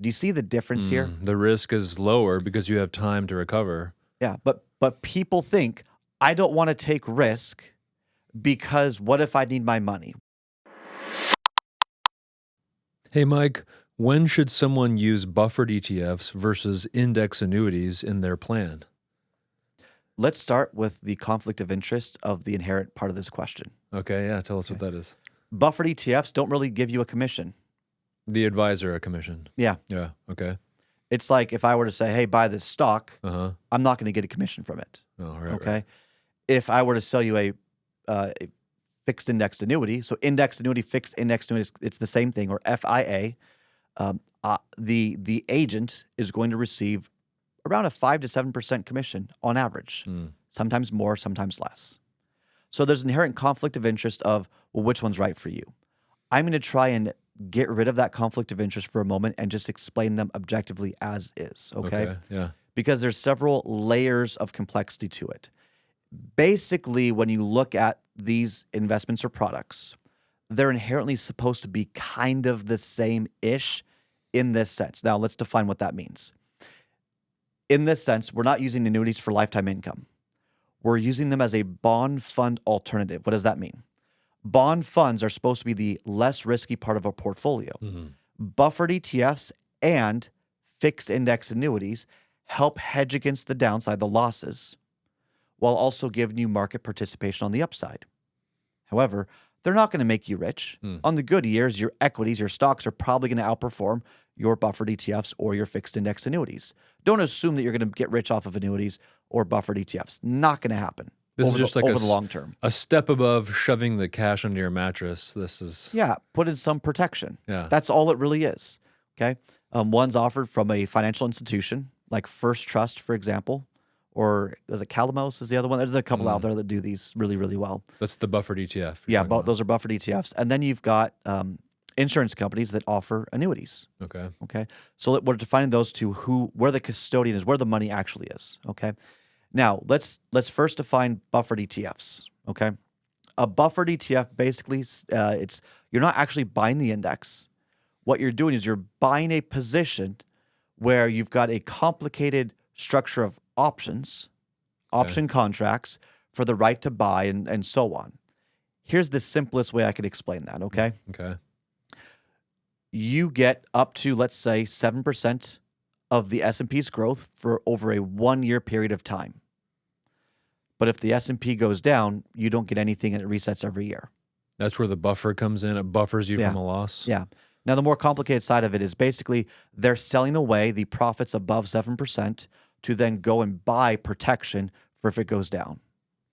Do you see the difference here? The risk is lower because you have time to recover. Yeah, but people think, I don't want to take risk because what if I need my money? Hey, Mike, when should someone use buffered ETFs versus index annuities in their plan? Let's start with the conflict of interest of the inherent part of this question. Okay, yeah, tell us what that is. Buffered ETFs don't really give you a commission. The advisor a commission. Yeah. Yeah, okay. It's like if I were to say, hey, buy this stock, Uh-huh. I'm not going to get a commission from it. Oh, right, Okay. right. If I were to sell you a fixed indexed annuity, so indexed annuity, fixed indexed annuity, it's the same thing, or FIA, the agent is going to receive around a 5 to 7% commission on average, sometimes more, sometimes less. So there's inherent conflict of interest of, well, which one's right for you? I'm going to try and get rid of that conflict of interest for a moment and just explain them objectively as is, okay? Yeah. Because there's several layers of complexity to it. Basically, when you look at these investments or products, they're inherently supposed to be kind of the same-ish in this sense. Now, let's define what that means. In this sense, we're not using annuities for lifetime income. We're using them as a bond fund alternative. What does that mean? Bond funds are supposed to be the less risky part of a portfolio. Buffered ETFs and fixed index annuities help hedge against the downside, the losses, while also giving you market participation on the upside. However, they're not going to make you rich. On the good years, your equities, your stocks are probably going to outperform your buffered ETFs or your fixed index annuities. Don't assume that you're going to get rich off of annuities or buffered ETFs. Not going to happen. This is just like over the long term. A step above shoving the cash under your mattress. This is... Yeah, put in some protection. Yeah. That's all it really is, okay? One's offered from a financial institution, like First Trust, for example, or is it Calamos is the other one? There's a couple out there that do these really, really well. That's the buffered ETF. Yeah, those are buffered ETFs. And then you've got insurance companies that offer annuities. Okay. So we're defining those two, where the custodian is, where the money actually is. Okay. Now let's first define buffered ETFs. Okay. A buffered ETF basically you're not actually buying the index. What you're doing is you're buying a position where you've got a complicated structure of option contracts for the right to buy and so on. Here's the simplest way I could explain that. Okay. Okay. You get up to, let's say, 7% of the S&P's growth for over a 1-year period of time. But if the S&P goes down, you don't get anything and it resets every year. That's where the buffer comes in. It buffers you from a loss. Yeah. Now, the more complicated side of it is basically they're selling away the profits above 7% to then go and buy protection for if it goes down.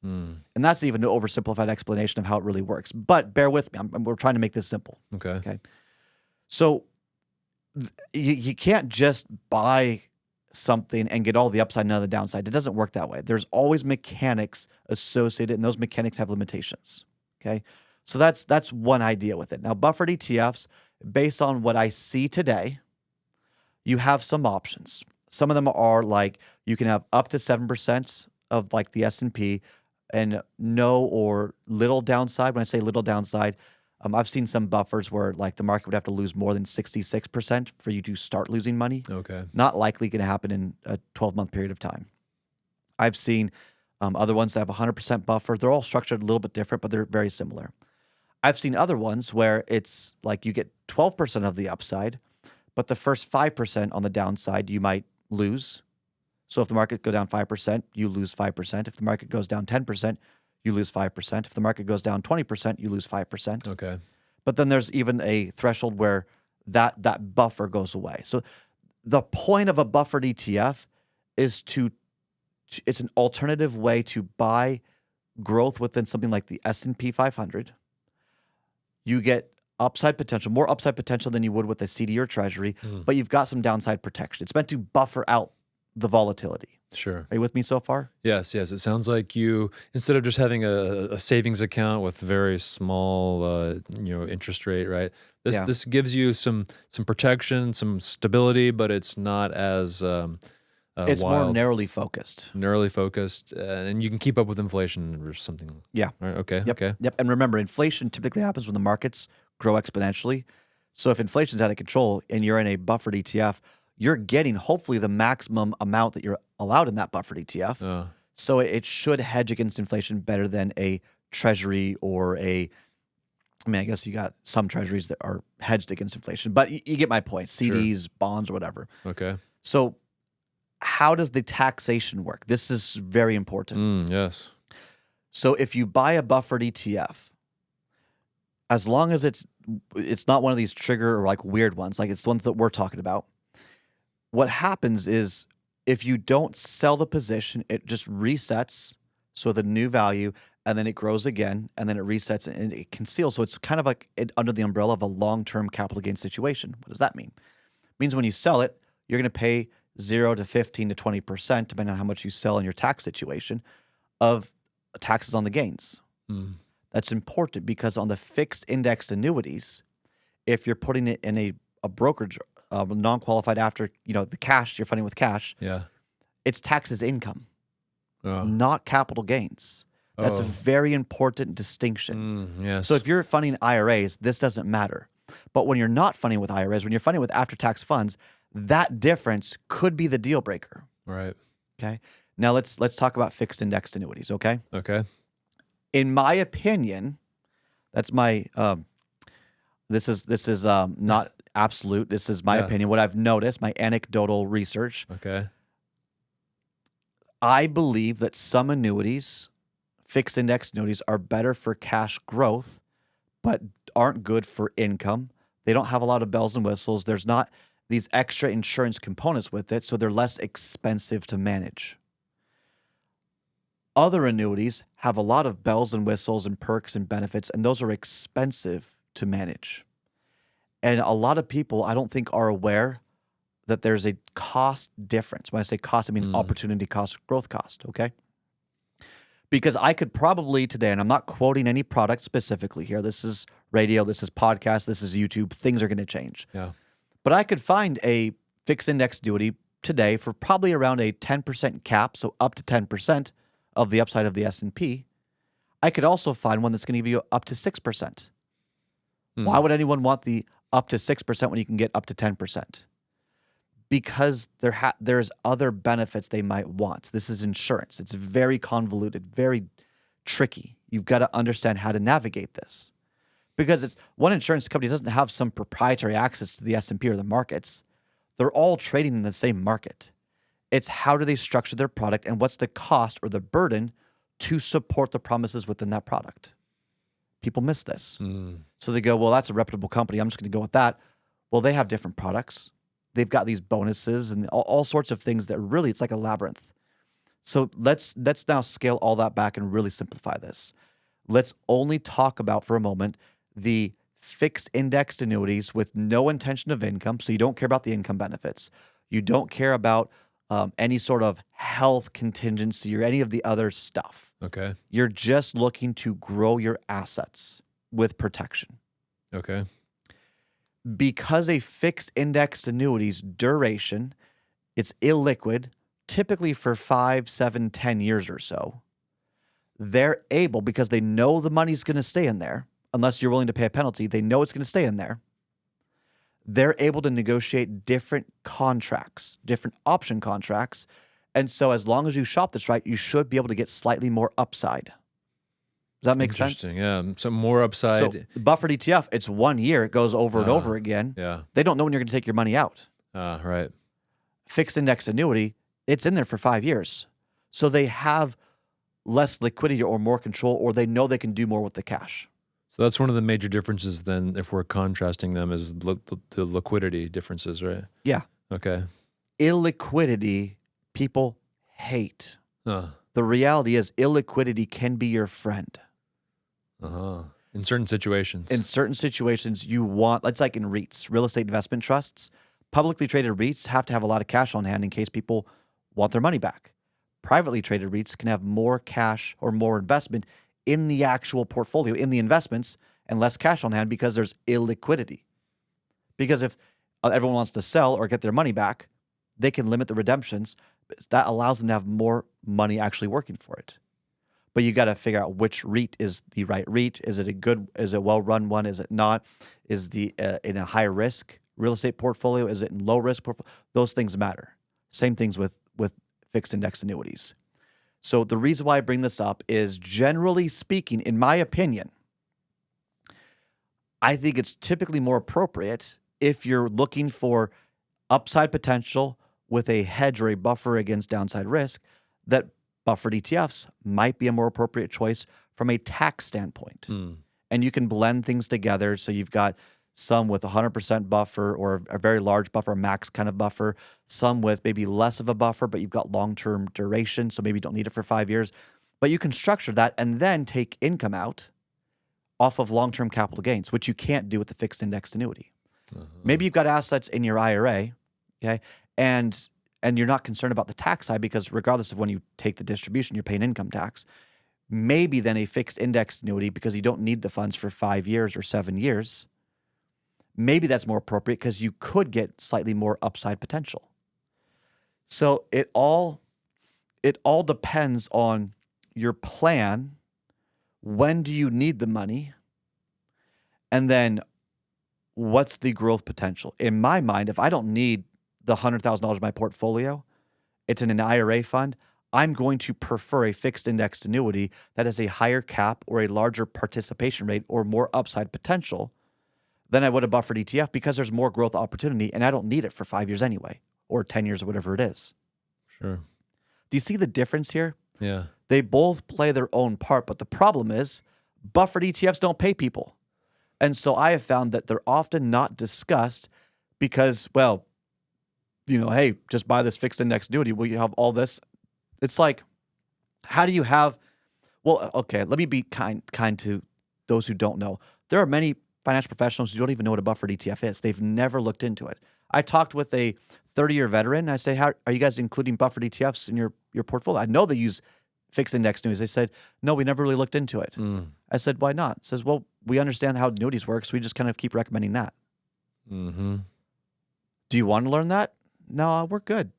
And that's even an oversimplified explanation of how it really works. But bear with me. We're trying to make this simple. Okay. So you can't just buy something and get all the upside and none of the downside. It doesn't work that way. There's always mechanics associated, and those mechanics have limitations. Okay. So that's one idea with it. Now, buffered ETFs, based on what I see today, you have some options. Some of them are like you can have up to 7% of like the S&P and no or little downside. When I say little downside, I've seen some buffers where like the market would have to lose more than 66% for you to start losing money. Okay. Not likely going to happen in a 12-month period of time. I've seen other ones that have 100% buffer. They're all structured a little bit different, but they're very similar. I've seen other ones where it's like you get 12% of the upside, but the first 5% on the downside you might lose. So if the market go down 5%, you lose 5%. If the market goes down 10%, you lose 5%. If the market goes down 20%, you lose 5%. Okay. But then there's even a threshold where that buffer goes away. So the point of a buffered ETF is it's an alternative way to buy growth within something like the S&P 500. You get upside potential, more upside potential than you would with a CD or treasury, but you've got some downside protection. It's meant to buffer out the volatility. Sure. Are you with me so far? Yes. It sounds like you, instead of just having a savings account with very small, interest rate, right? This gives you some protection, some stability, but it's not as it's wild. more narrowly focused. And you can keep up with inflation or something. Yeah. Right, okay. Yep. And remember, inflation typically happens when the markets grow exponentially. So if inflation's out of control and you're in a buffered ETF, you're getting hopefully the maximum amount that you're allowed in that buffered ETF. So it should hedge against inflation better than a treasury or I guess you got some treasuries that are hedged against inflation, but you get my point. CDs, bonds, or whatever. Okay. So how does the taxation work? This is very important. Yes. So if you buy a buffered ETF, as long as it's not one of these trigger or like weird ones, like it's the ones that we're talking about, what happens is if you don't sell the position, it just resets. So the new value, and then it grows again, and then it resets and it conceals. So it's kind of like under the umbrella of a long-term capital gain situation. What does that mean? It means when you sell it, you're going to pay 0 to 15 to 20%, depending on how much you sell in your tax situation, of taxes on the gains. That's important because on the fixed indexed annuities, if you're putting it in a brokerage, non-qualified after, the cash, you're funding with cash, it's taxed as income, not capital gains. That's a very important distinction. Yes. So if you're funding IRAs, this doesn't matter. But when you're not funding with IRAs, when you're funding with after-tax funds, that difference could be the deal breaker. Right. Okay. Now let's talk about fixed indexed annuities. Okay. Okay. In my opinion, that's my this is not absolute. This is my opinion. What I've noticed, my anecdotal research. Okay. I believe that some annuities, fixed index annuities, are better for cash growth, but aren't good for income. They don't have a lot of bells and whistles. There's not these extra insurance components with it, so they're less expensive to manage. Other annuities have a lot of bells and whistles and perks and benefits, and those are expensive to manage. And a lot of people, I don't think, are aware that there's a cost difference. When I say cost, I mean opportunity cost, growth cost, okay? Because I could probably today, and I'm not quoting any product specifically here. This is radio, this is podcast, this is YouTube. Things are going to change. Yeah. But I could find a fixed index annuity today for probably around a 10% cap, so up to 10% of the upside of the S&P. I could also find one that's going to give you up to 6%. Why would anyone want the up to 6% when you can get up to 10%? Because there's other benefits they might want. This is insurance. It's very convoluted, very tricky. You've got to understand how to navigate this. Because one insurance company doesn't have some proprietary access to the S&P or the markets. They're all trading in the same market. It's how do they structure their product and what's the cost or the burden to support the promises within that product. People miss this. So they go, well, that's a reputable company. I'm just going to go with that. Well, they have different products. They've got these bonuses and all sorts of things that really, it's like a labyrinth. So let's now scale all that back and really simplify this. Let's only talk about for a moment the fixed indexed annuities with no intention of income. So you don't care about the income benefits. You don't care about any sort of health contingency or any of the other stuff. Okay. You're just looking to grow your assets with protection. Okay. Because a fixed indexed annuity's duration, it's illiquid, typically for 5, 7, 10 years or so. They're able, because they know the money's going to stay in there, unless you're willing to pay a penalty, they know it's going to stay in there. They're able to negotiate different contracts, different option contracts. And so as long as you shop this right, you should be able to get slightly more upside. Does that make sense? Interesting, yeah. Some more upside. So the buffered ETF, it's 1 year. It goes over and over again. Yeah. They don't know when you're going to take your money out. Right. Fixed index annuity, it's in there for 5 years. So they have less liquidity or more control, or they know they can do more with the cash. So that's one of the major differences then, if we're contrasting them, is the liquidity differences, right? Yeah. Okay. Illiquidity, people hate. The reality is illiquidity can be your friend. In certain situations. In certain situations, you want, it's like in REITs, real estate investment trusts. Publicly traded REITs have to have a lot of cash on hand in case people want their money back. Privately traded REITs can have more cash or more investment in the actual portfolio, in the investments, and less cash on hand because there's illiquidity. Because if everyone wants to sell or get their money back, they can limit the redemptions. That allows them to have more money actually working for it. but you got to figure out which REIT is the right REIT. Is it a well-run one? Is it not? Is the in a high risk real estate portfolio? Is it in low risk portfolio? Those things matter. Same things with fixed index annuities. So the reason why I bring this up is, generally speaking, in my opinion, I think it's typically more appropriate if you're looking for upside potential with a hedge or a buffer against downside risk, that buffered ETFs might be a more appropriate choice from a tax standpoint. And you can blend things together. So you've got some with 100% buffer or a very large buffer, a max kind of buffer, some with maybe less of a buffer, but you've got long-term duration, so maybe you don't need it for 5 years. But you can structure that and then take income out off of long-term capital gains, which you can't do with the fixed indexed annuity. Maybe you've got assets in your IRA, okay, and you're not concerned about the tax side because regardless of when you take the distribution, you're paying income tax. Maybe then a fixed indexed annuity, because you don't need the funds for 5 years or 7 years, maybe that's more appropriate because you could get slightly more upside potential. So it all depends on your plan. When do you need the money? And then what's the growth potential? In my mind, if I don't need the $100,000 in my portfolio, it's in an IRA fund, I'm going to prefer a fixed indexed annuity that has a higher cap or a larger participation rate or more upside potential than I would a buffered ETF, because there's more growth opportunity and I don't need it for 5 years anyway, or 10 years or whatever it is. Sure. Do you see the difference here? Yeah. They both play their own part, but the problem is buffered ETFs don't pay people. And so I have found that they're often not discussed because, well, hey, just buy this fixed index annuity. Will you have all this? It's like, how do you have, well, okay, let me be kind to those who don't know. There are many financial professionals who don't even know what a buffered ETF is. They've never looked into it. I talked with a 30-year veteran. I say, how are you guys including buffered ETFs in your portfolio? I know they use fixed index annuities. They said, no, we never really looked into it. I said, why not? It says, well, we understand how annuities work, so we just kind of keep recommending that. Do you want to learn that? No, we're good.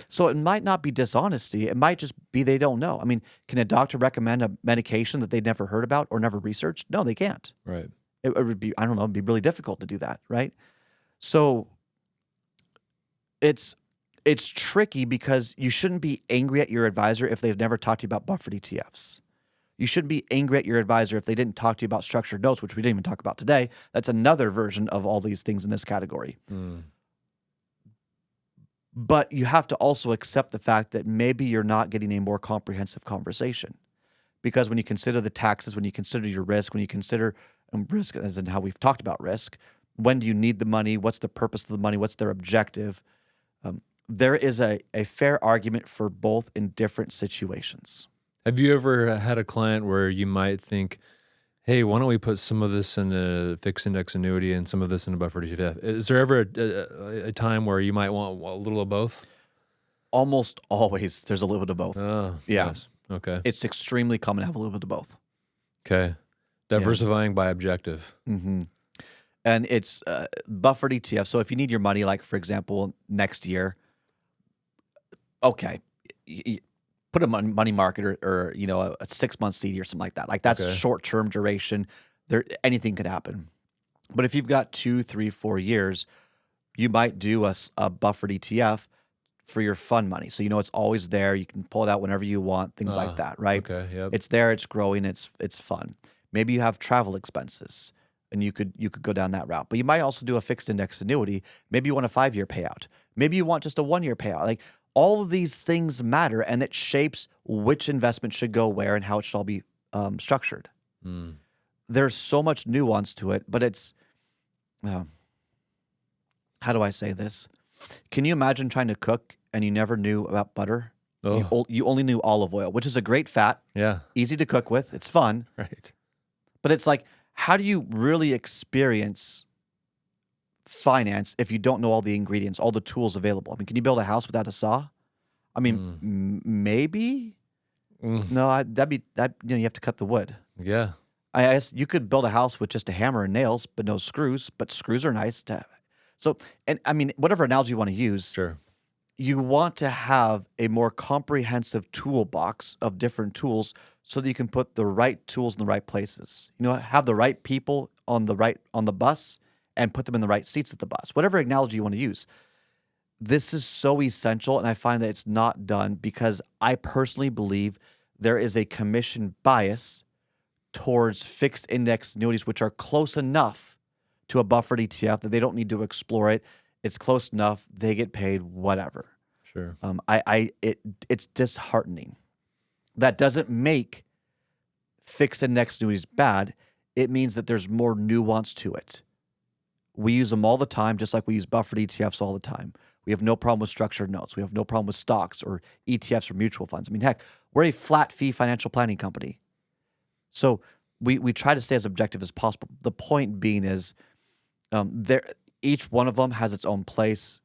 So it might not be dishonesty. It might just be they don't know. I mean, can a doctor recommend a medication that they'd never heard about or never researched? No, they can't. Right. It would be, I don't know, it'd be really difficult to do that, right? So it's tricky because you shouldn't be angry at your advisor if they've never talked to you about buffered ETFs. You shouldn't be angry at your advisor if they didn't talk to you about structured notes, which we didn't even talk about today. That's another version of all these things in this category. But you have to also accept the fact that maybe you're not getting a more comprehensive conversation. Because when you consider the taxes, when you consider your risk, when you consider risk as in how we've talked about risk, when do you need the money? What's the purpose of the money? What's their objective? There is a fair argument for both in different situations. Have you ever had a client where you might think, hey, why don't we put some of this in a fixed index annuity and some of this in a buffered ETF? Is there ever a time where you might want a little of both? Almost always there's a little bit of both. Oh, yeah. Yes. Okay. It's extremely common to have a little bit of both. Okay. Diversifying by objective. And it's buffered ETF. So if you need your money, like, for example, next year, okay, put a money market or a 6-month CD or something like that. Like, that's short-term duration. Anything could happen. But if you've got 2, 3, 4 years, you might do a buffered ETF for your fund money. So it's always there. You can pull it out whenever you want, things like that, right? Okay, yep. It's there, it's growing, it's fun. Maybe you have travel expenses and you could go down that route. But you might also do a fixed index annuity. Maybe you want a 5-year payout. Maybe you want just a 1-year payout. Like, all of these things matter, and it shapes which investment should go where and how it should all be structured. There's so much nuance to it, but it's how do I say this? Can you imagine trying to cook and you never knew about butter? You only knew olive oil, which is a great fat. Yeah. Easy to cook with. It's fun. Right. But it's like, how do you really experience finance if you don't know all the ingredients, all the tools available? I mean, can you build a house without a saw? I mean, maybe. No, you have to cut the wood. Yeah. I guess you could build a house with just a hammer and nails, but no screws. But screws are nice to have. So, and I mean, whatever analogy you want to use. Sure. you want to have a more comprehensive toolbox of different tools so that you can put the right tools in the right places. Have the right people on the bus and put them in the right seats at the bus. Whatever analogy you want to use. This is so essential, and I find that it's not done because I personally believe there is a commission bias towards fixed index annuities, which are close enough to a buffered ETF that they don't need to explore it. It's close enough. They get paid, whatever. Sure. It's disheartening. That doesn't make fixed index annuities bad. It means that there's more nuance to it. We use them all the time, just like we use buffered ETFs all the time. We have no problem with structured notes. We have no problem with stocks or ETFs or mutual funds. I mean, heck, we're a flat fee financial planning company. So we try to stay as objective as possible. The point being is each one of them has its own place.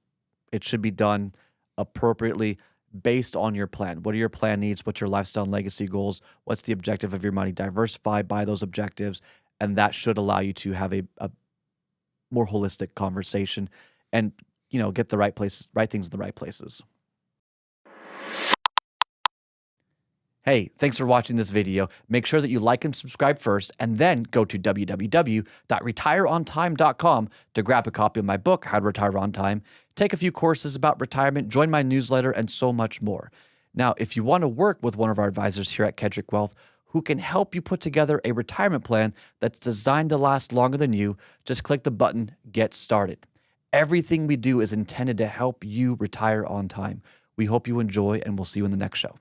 It should be done appropriately based on your plan. What are your plan needs? What's your lifestyle and legacy goals? What's the objective of your money? Diversify by those objectives. And that should allow you to have a more holistic conversation and, get the right things in the right places. Hey, thanks for watching this video. Make sure that you like and subscribe first, and then go to www.retireontime.com to grab a copy of my book, How to Retire on Time, take a few courses about retirement, join my newsletter, and so much more. Now, if you want to work with one of our advisors here at Kedrick Wealth, who can help you put together a retirement plan that's designed to last longer than you, just click the button, Get Started. Everything we do is intended to help you retire on time. We hope you enjoy, and we'll see you in the next show.